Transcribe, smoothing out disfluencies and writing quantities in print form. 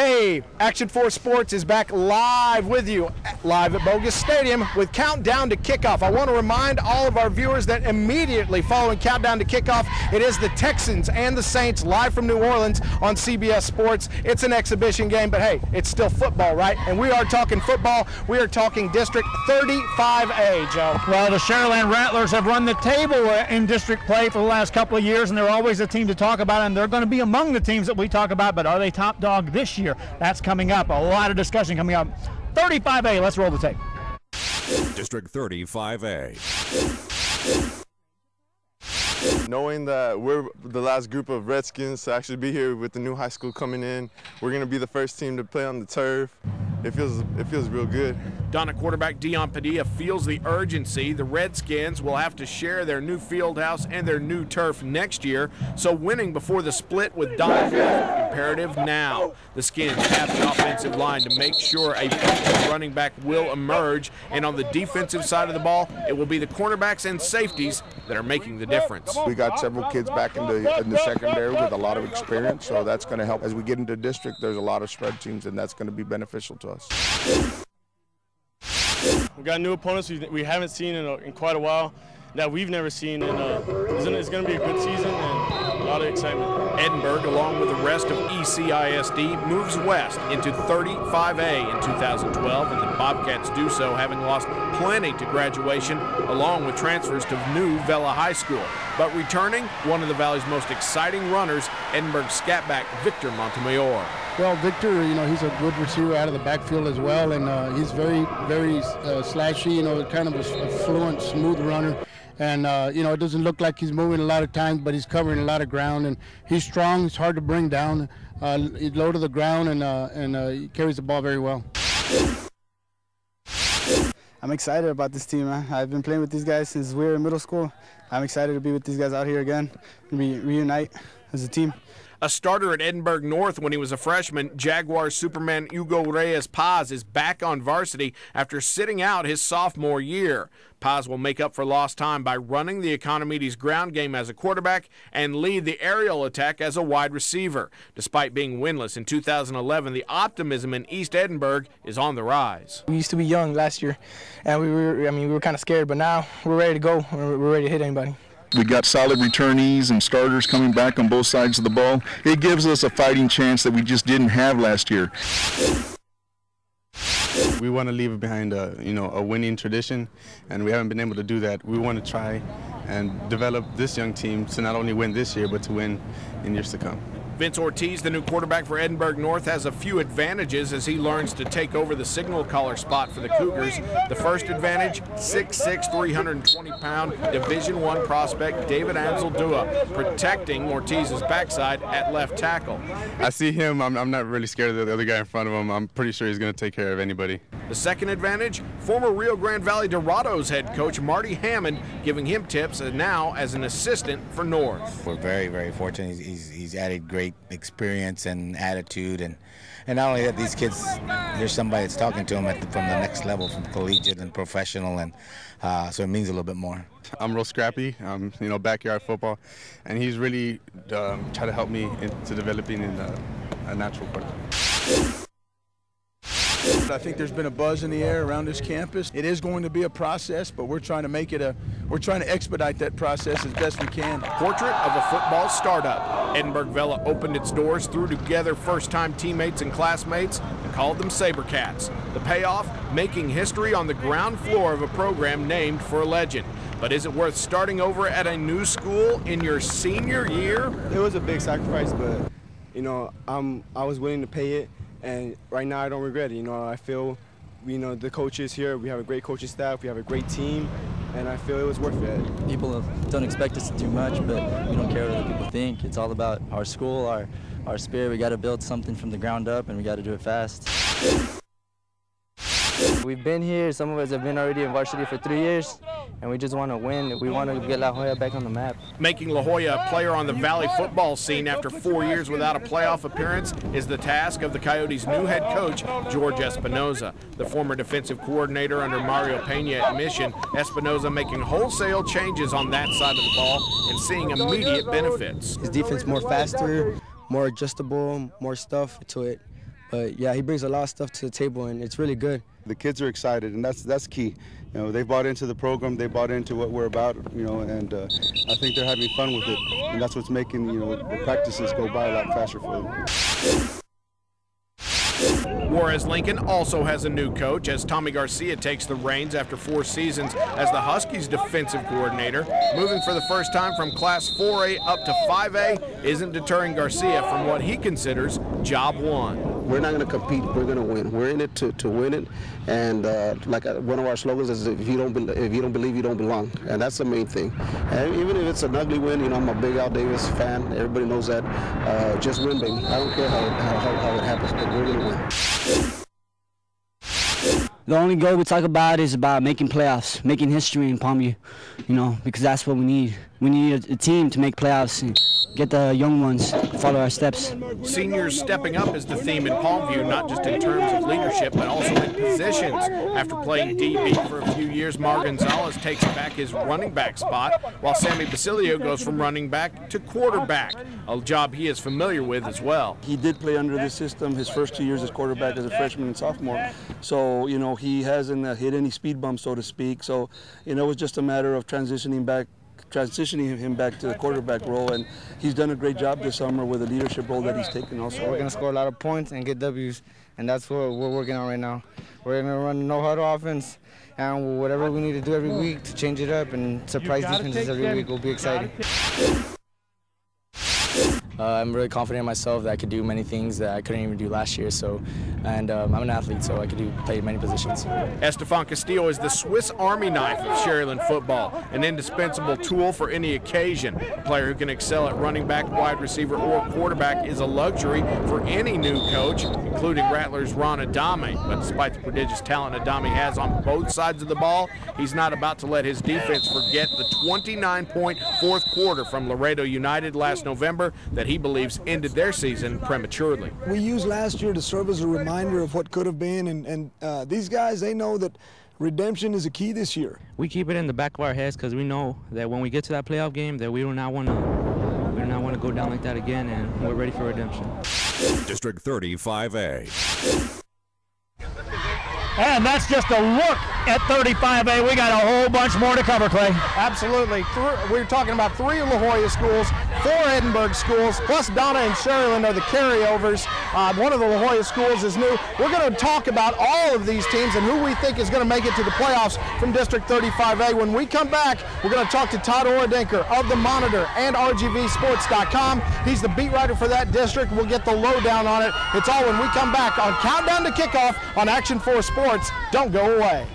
Hey, Action 4 Sports is back live with you, live at Bogus Stadium with Countdown to Kickoff. I want to remind all of our viewers that immediately following Countdown to Kickoff, it is the Texans and the Saints live from New Orleans on CBS Sports. It's an exhibition game, but hey, it's still football, right? And we are talking football. We are talking District 35A, Joe. Well, the Sharyland Rattlers have run the table in district play for the last couple of years, and they're always a team to talk about, and they're going to be among the teams that we talk about, but are they top dog this year? That's coming up. A lot of discussion coming up. 35A, let's roll the tape. District 35A. Knowing that we're the last group of Redskins to actually be here with the new high school coming in, we're going to be the first team to play on the turf. It feels real good. Donna quarterback Dion Padilla feels the urgency. The Redskins will have to share their new field house and their new turf next year, so winning before the split with Don imperative now. The Skins have the offensive line to make sure a running back will emerge, and on the defensive side of the ball, it will be the cornerbacks and safeties that are making the difference. We got several kids back in the secondary with a lot of experience, so that's going to help. As we get into district, there's a lot of spread teams, and that's going to be beneficial to us. We got new opponents we haven't seen in quite a while, that we've never seen, and it's going to be a good season and a lot of excitement. Edinburgh, along with the rest of ECISD, moves west into 35A in 2012, and the Bobcats do so having lost plenty to graduation, along with transfers to new Vela High School. But returning, one of the Valley's most exciting runners, Edinburgh scatback Victor Montemayor. Well, Victor, he's a good receiver out of the backfield as well, and he's very slashy, kind of a fluent, smooth runner. And, it doesn't look like he's moving a lot of times, but he's covering a lot of ground. And he's strong. He's hard to bring down. He's low to the ground, and he carries the ball very well. I'm excited about this team, man. I've been playing with these guys since we were in middle school. I'm excited to be with these guys out here again and reunite as a team. A starter at Edinburgh North when he was a freshman, Jaguars Superman Hugo Reyes Paz is back on varsity after sitting out his sophomore year. Paz will make up for lost time by running the Economides ground game as a quarterback and lead the aerial attack as a wide receiver. Despite being winless in 2011, the optimism in East Edinburgh is on the rise. We used to be young last year, and we were kind of scared, but now we're ready to go. We're ready to hit anybody. We got solid returnees and starters coming back on both sides of the ball. It gives us a fighting chance that we just didn't have last year. We want to leave behind a winning tradition, and we haven't been able to do that. We want to try and develop this young team to not only win this year, but to win in years to come. Vince Ortiz, the new quarterback for Edinburgh North, has a few advantages as he learns to take over the signal caller spot for the Cougars. The first advantage, 6'6", 320-pound Division I prospect David Anzaldua, protecting Ortiz's backside at left tackle. I see him, I'm not really scared of the other guy in front of him. I'm pretty sure he's going to take care of anybody. The second advantage, former Rio Grande Valley Dorados head coach Marty Hammond, giving him tips now as an assistant for North. We're very, very fortunate. He's added great experience and attitude, and not only that, these kids, there's somebody that's talking to them from the next level, from collegiate and professional, and so it means a little bit more. I'm real scrappy, backyard football, and he's really tried to help me into developing in a natural quarterback. I think there's been a buzz in the air around this campus. It is going to be a process, but we're trying to expedite that process as best we can. Portrait of a football startup. Edinburgh Vela opened its doors, threw together first-time teammates and classmates, and called them SaberCats. The payoff, making history on the ground floor of a program named for a legend. But is it worth starting over at a new school in your senior year? It was a big sacrifice, but I was willing to pay it. And right now I don't regret it. I feel, the coaches here, we have a great coaching staff, we have a great team, and I feel it was worth it. People don't expect us to do much, but we don't care what other people think. It's all about our school, our spirit. We got to build something from the ground up, and we got to do it fast. We've been here, some of us have been already in varsity for 3 years, and we just want to win. We want to get La Jolla back on the map. Making La Jolla a player on the Valley football scene after 4 years without a playoff appearance is the task of the Coyotes' new head coach, George Espinoza. The former defensive coordinator under Mario Pena at Mission, Espinoza making wholesale changes on that side of the ball and seeing immediate benefits. His defense more faster, more adjustable, more stuff to it. But yeah, he brings a lot of stuff to the table, and it's really good. The kids are excited, and that's key. You know, they bought into the program, they bought into what we're about, you know, and I think they're having fun with it, and that's what's making, you know, the practices go by a lot faster for them. Juarez-Lincoln also has a new coach as Tommy Garcia takes the reins after 4 seasons as the Huskies defensive coordinator. Moving for the first time from Class 4A up to 5A isn't deterring Garcia from what he considers job one. We're not going to compete, we're going to win. We're in it to win it, and like one of our slogans is, if you don't believe, you don't belong, and that's the main thing. And even if it's an ugly win, you know, I'm a big Al Davis fan, everybody knows that. Just win, baby. I don't care how it happens, but we're going to win. The only goal we talk about is about making playoffs, making history in Palmview, you know, because that's what we need. We need a team to make playoffs and get the young ones to follow our steps. Seniors stepping up is the theme in Palmview, not just in terms of leadership, but also in positions. After playing DB for a few years, Mar Gonzalez takes back his running back spot, while Sammy Basilio goes from running back to quarterback, a job he is familiar with as well. He did play under this system his first 2 years as quarterback as a freshman and sophomore. So, you know, he hasn't hit any speed bumps, so to speak. So, you know, it was just a matter of transitioning him back to the quarterback role, and he's done a great job this summer with the leadership role that he's taken also. We're going to score a lot of points and get W's, and that's what we're working on right now. We're going to run no-huddle offense, and whatever we need to do every week to change it up and surprise defenses every week will be exciting. I'm really confident in myself that I could do many things that I couldn't even do last year. I'm an athlete, so I could play many positions. Estefan Castillo is the Swiss Army knife of Sharyland football, an indispensable tool for any occasion. A player who can excel at running back, wide receiver, or quarterback is a luxury for any new coach, including Rattlers' Ron Adame. But despite the prodigious talent Adame has on both sides of the ball, he's not about to let his defense forget the 29-point fourth quarter from Laredo United last November that he believes ended their season prematurely. We used last year to serve as a reminder of what could have been, and these guys, they know that redemption is a key this year. We keep it in the back of our heads because we know that when we get to that playoff game that we do not want to go down like that again, and we're ready for redemption. District 35A. And that's just a look at 35A. We got a whole bunch more to cover, Clay. Absolutely. We're talking about 3 La Jolla schools, 4 Edinburgh schools, plus Donna and Sharyland are the carryovers. One of the La Jolla schools is new. We're going to talk about all of these teams and who we think is going to make it to the playoffs from District 35A. When we come back, we're going to talk to Todd Oradenker of The Monitor and RGVSports.com. He's the beat writer for that district. We'll get the lowdown on it. It's all when we come back on Countdown to Kickoff on Action 4 Sports. Don't go away.